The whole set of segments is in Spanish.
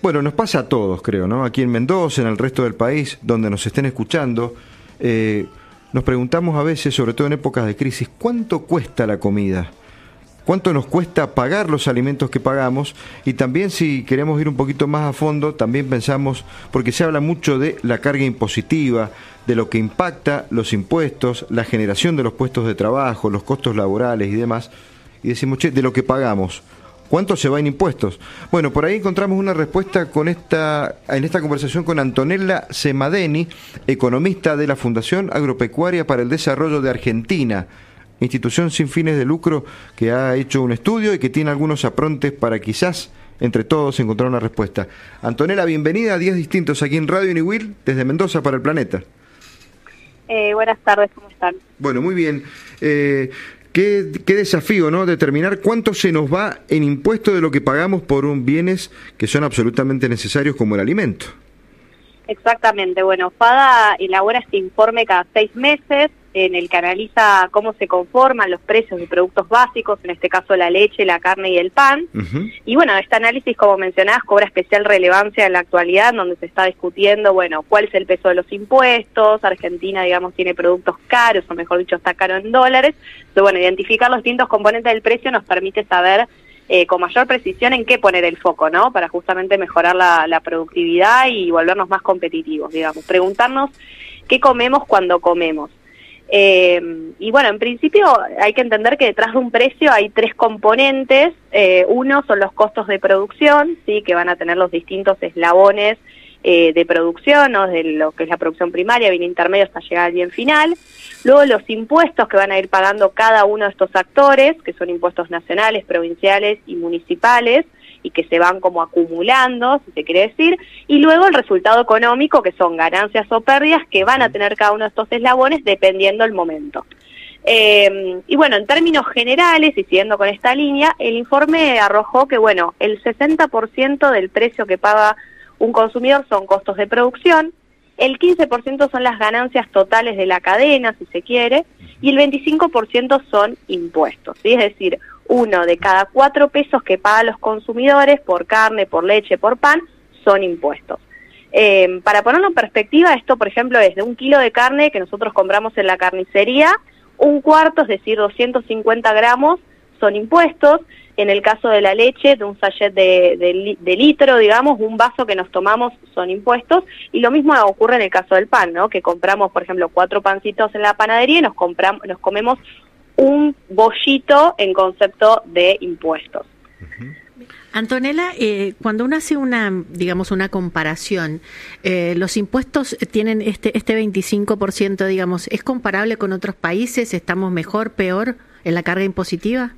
Bueno, nos pasa a todos, creo, ¿no? Aquí en Mendoza, en el resto del país, donde nos estén escuchando, nos preguntamos a veces, sobre todo en épocas de crisis, ¿cuánto cuesta la comida? ¿Cuánto nos cuesta pagar los alimentos que pagamos? Y también, si queremos ir un poquito más a fondo, también pensamos, porque se habla mucho de la carga impositiva, de lo que impacta los impuestos, la generación de los puestos de trabajo, los costos laborales y demás, y decimos, che, de lo que pagamos, ¿cuánto se va en impuestos? Bueno, por ahí encontramos una respuesta en esta conversación con Antonella Semadeni, economista de la Fundación Agropecuaria para el Desarrollo de Argentina, institución sin fines de lucro que ha hecho un estudio y que tiene algunos aprontes para quizás entre todos encontrar una respuesta. Antonella, bienvenida a Días Distintos aquí en Radio Niwil, desde Mendoza para el Planeta. Buenas tardes, ¿cómo están? Bueno, muy bien. Qué desafío, ¿no? Determinar cuánto se nos va en impuesto de lo que pagamos por bienes que son absolutamente necesarios como el alimento. Exactamente, bueno, FADA elabora este informe cada 6 meses en el que analiza cómo se conforman los precios de productos básicos, en este caso la leche, la carne y el pan. Y bueno, este análisis, como mencionabas, cobra especial relevancia en la actualidad, donde se está discutiendo, bueno, cuál es el peso de los impuestos. Argentina, digamos, tiene productos caros, o mejor dicho, está caro en dólares. Entonces, bueno, identificar los distintos componentes del precio nos permite saber con mayor precisión en qué poner el foco, ¿no? Para justamente mejorar la productividad y volvernos más competitivos, digamos. Preguntarnos qué comemos cuando comemos. Y bueno, en principio hay que entender que detrás de un precio hay 3 componentes. Uno son los costos de producción, ¿sí? Que van a tener los distintos eslabones de producción, ¿no? De lo que es la producción primaria, bien intermedio hasta llegar al bien final. Luego los impuestos que van a ir pagando cada uno de estos actores, que son impuestos nacionales, provinciales y municipales, y que se van como acumulando, si se quiere decir, y luego el resultado económico, que son ganancias o pérdidas, que van a tener cada uno de estos eslabones dependiendo del momento. Y bueno, en términos generales, y siguiendo con esta línea, el informe arrojó que, bueno, el 60% del precio que paga un consumidor son costos de producción, el 15% son las ganancias totales de la cadena, si se quiere, y el 25% son impuestos, ¿sí? Es decir, 1 de cada 4 pesos que pagan los consumidores por carne, por leche, por pan, son impuestos. Para ponerlo en perspectiva, esto, por ejemplo, es de 1 kilo de carne que nosotros compramos en la carnicería, 1/4, es decir, 250 gramos, son impuestos. En el caso de la leche, de un sachet de litro, digamos, un vaso que nos tomamos son impuestos, y lo mismo ocurre en el caso del pan, ¿no? Que compramos, por ejemplo, 4 pancitos en la panadería y nos comemos un bollito en concepto de impuestos. Antonella, cuando uno hace digamos, una comparación, los impuestos tienen este 25%, digamos, ¿es comparable con otros países? ¿Estamos mejor, peor en la carga impositiva?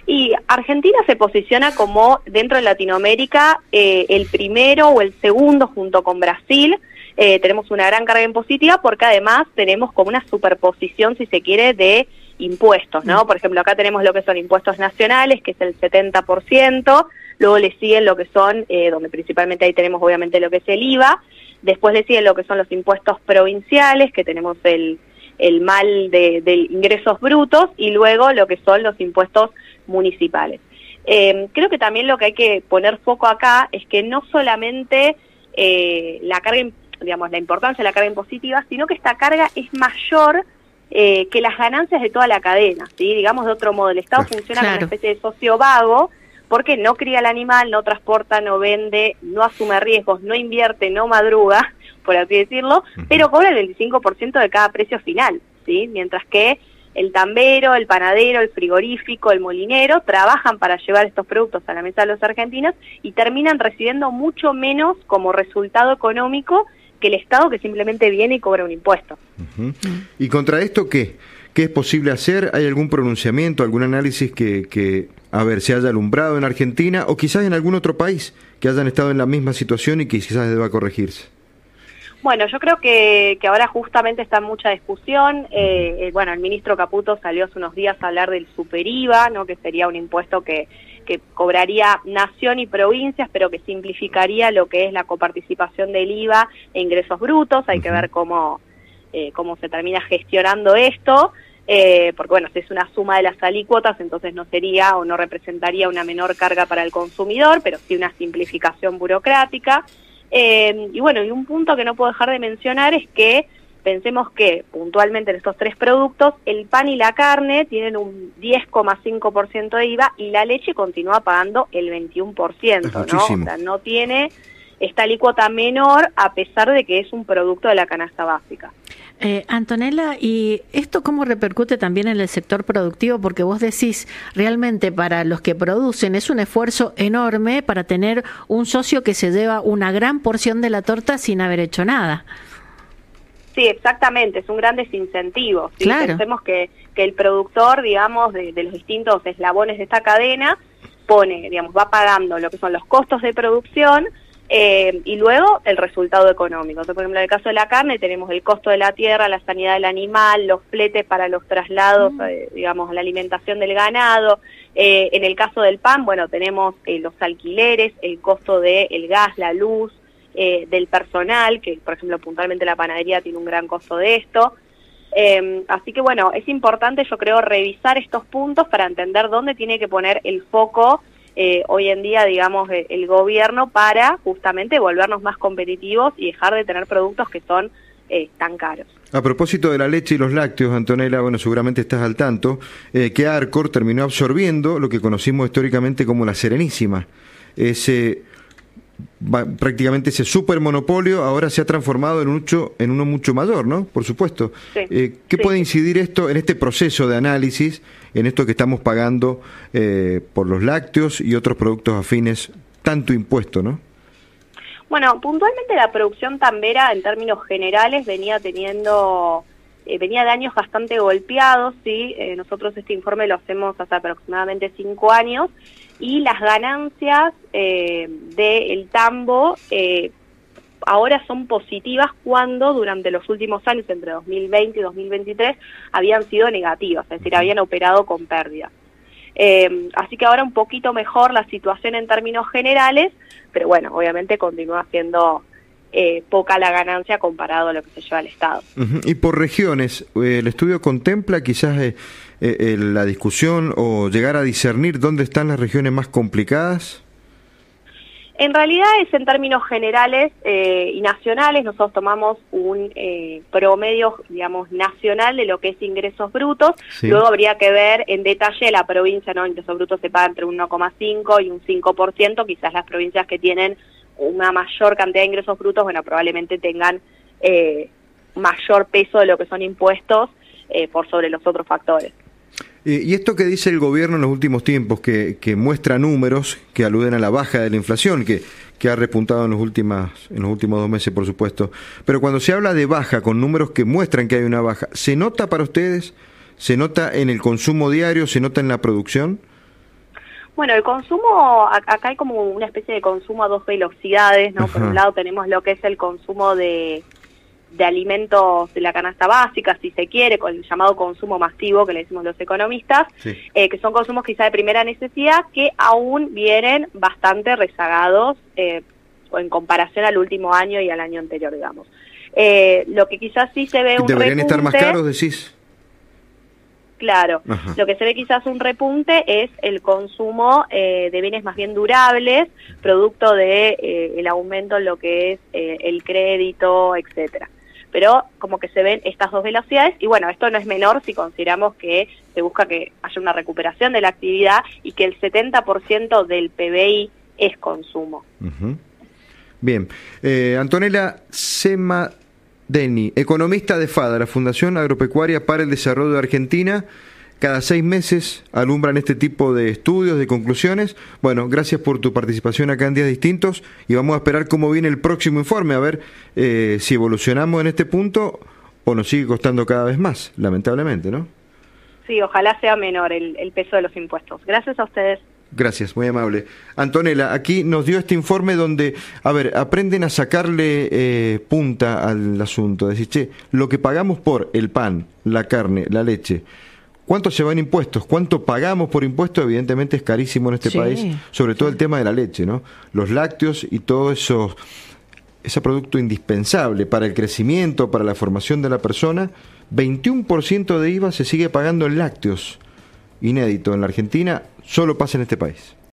Y Argentina se posiciona como, dentro de Latinoamérica, el primero o el segundo junto con Brasil. Tenemos una gran carga impositiva porque además tenemos como una superposición, si se quiere, de impuestos, ¿no? Por ejemplo, acá tenemos lo que son impuestos nacionales, que es el 70%, luego le siguen lo que son, donde principalmente ahí tenemos obviamente lo que es el IVA, después le siguen lo que son los impuestos provinciales, que tenemos el mal de ingresos brutos, y luego lo que son los impuestos municipales. Creo que también lo que hay que poner foco acá es que no solamente la carga, digamos, la importancia de la carga impositiva, sino que esta carga es mayor que las ganancias de toda la cadena, ¿sí? Digamos de otro modo, el Estado funciona como una especie de socio vago, porque no cría el animal, no transporta, no vende, no asume riesgos, no invierte, no madruga, por así decirlo, pero cobra el 25% de cada precio final, ¿sí? Mientras que el tambero, el panadero, el frigorífico, el molinero trabajan para llevar estos productos a la mesa de los argentinos y terminan recibiendo mucho menos como resultado económico que el Estado, que simplemente viene y cobra un impuesto. ¿Y contra esto qué? ¿Qué es posible hacer? ¿Hay algún pronunciamiento, algún análisis que se haya alumbrado en Argentina o quizás en algún otro país que hayan estado en la misma situación y que quizás deba corregirse? Bueno, yo creo que ahora justamente está en mucha discusión. Bueno, el ministro Caputo salió hace unos días a hablar del super-IVA, ¿no? Que sería un impuesto que cobraría nación y provincias, pero que simplificaría lo que es la coparticipación del IVA e ingresos brutos. Hay que ver cómo se termina gestionando esto. porque bueno, si es una suma de las alícuotas, entonces no sería o no representaría una menor carga para el consumidor, pero sí una simplificación burocrática. Y bueno, y un punto que no puedo dejar de mencionar es que pensemos que puntualmente en estos 3 productos, el pan y la carne tienen un 10,5% de IVA y la leche continúa pagando el 21%, ¿no? O sea, no tiene esta alícuota menor a pesar de que es un producto de la canasta básica. Antonella, ¿y esto cómo repercute también en el sector productivo? Porque vos decís, realmente para los que producen es un esfuerzo enorme para tener un socio que se lleva una gran porción de la torta sin haber hecho nada. Sí, exactamente, es un gran desincentivo. ¿Sí? Claro. Pensemos que el productor, digamos, de los distintos eslabones de esta cadena, pone, digamos, va pagando lo que son los costos de producción y luego el resultado económico. Entonces, por ejemplo, en el caso de la carne tenemos el costo de la tierra, la sanidad del animal, los fletes para los traslados, digamos, la alimentación del ganado. En el caso del pan, bueno, tenemos los alquileres, el costo del gas, la luz, del personal, que por ejemplo puntualmente la panadería tiene un gran costo de esto. Así que bueno, es importante, yo creo, revisar estos puntos para entender dónde tiene que poner el foco hoy en día, digamos, el gobierno para justamente volvernos más competitivos y dejar de tener productos que son tan caros. A propósito de la leche y los lácteos, Antonella, bueno, seguramente estás al tanto, que Arcor terminó absorbiendo lo que conocimos históricamente como la Serenísima. Prácticamente ese supermonopolio ahora se ha transformado en uno mucho mayor, ¿no? Por supuesto. Sí, ¿Qué puede incidir esto en este proceso de análisis, en esto que estamos pagando por los lácteos y otros productos afines, tanto impuesto, ¿no? Bueno, puntualmente la producción tambera, en términos generales, venía de años bastante golpeados, ¿sí? Nosotros este informe lo hacemos hace aproximadamente 5 años, y las ganancias del tambo ahora son positivas cuando durante los últimos años, entre 2020 y 2023, habían sido negativas, es decir, habían operado con pérdidas. Así que ahora un poquito mejor la situación en términos generales, pero bueno, obviamente continúa siendo poca la ganancia comparado a lo que se lleva al Estado. Y por regiones, ¿el estudio contempla quizás la discusión o llegar a discernir dónde están las regiones más complicadas? En realidad es en términos generales y nacionales. Nosotros tomamos un promedio, digamos, nacional de lo que es ingresos brutos. Sí. Luego habría que ver en detalle la provincia, ¿no? Ingresos brutos se pagan entre un 1,5 y un 5%. Quizás las provincias que tienen una mayor cantidad de ingresos brutos, bueno, probablemente tengan mayor peso de lo que son impuestos por sobre los otros factores. Y esto que dice el gobierno en los últimos tiempos, que muestra números que aluden a la baja de la inflación, que ha repuntado en los últimos 2 meses, por supuesto, pero cuando se habla de baja, con números que muestran que hay una baja, ¿se nota para ustedes? ¿Se nota en el consumo diario? ¿Se nota en la producción? Bueno, el consumo, acá hay como una especie de consumo a 2 velocidades, ¿no? Ajá. Por un lado tenemos lo que es el consumo de alimentos de la canasta básica, si se quiere, con el llamado consumo masivo, que le decimos los economistas, sí. Que son consumos quizá de primera necesidad, que aún vienen bastante rezagados en comparación al último año y al año anterior, digamos. Lo que quizás sí se ve un repunte... ¿Deberían estar más caros, decís? Claro, ajá. Lo que se ve quizás un repunte es el consumo de bienes más bien durables, producto de el aumento en lo que es el crédito, etcétera. Pero como que se ven estas 2 velocidades, y bueno, esto no es menor si consideramos que se busca que haya una recuperación de la actividad y que el 70% del PBI es consumo. Uh-huh. Bien, Antonella Semadeni, economista de FADA, la Fundación Agropecuaria para el Desarrollo de Argentina. Cada 6 meses alumbran este tipo de estudios, de conclusiones. Bueno, gracias por tu participación acá en Días Distintos y vamos a esperar cómo viene el próximo informe, a ver si evolucionamos en este punto o nos sigue costando cada vez más, lamentablemente, ¿no? Sí, ojalá sea menor el peso de los impuestos. Gracias a ustedes. Gracias, muy amable. Antonella, aquí nos dio este informe donde, a ver, aprenden a sacarle punta al asunto. Decir, che, lo que pagamos por el pan, la carne, la leche, ¿cuánto se va en impuestos? ¿Cuánto pagamos por impuestos? Evidentemente es carísimo en este país, sobre todo el tema de la leche, ¿no? Los lácteos y todo ese producto indispensable para el crecimiento, para la formación de la persona, 21% de IVA se sigue pagando en lácteos. Inédito en la Argentina, solo pasa en este país.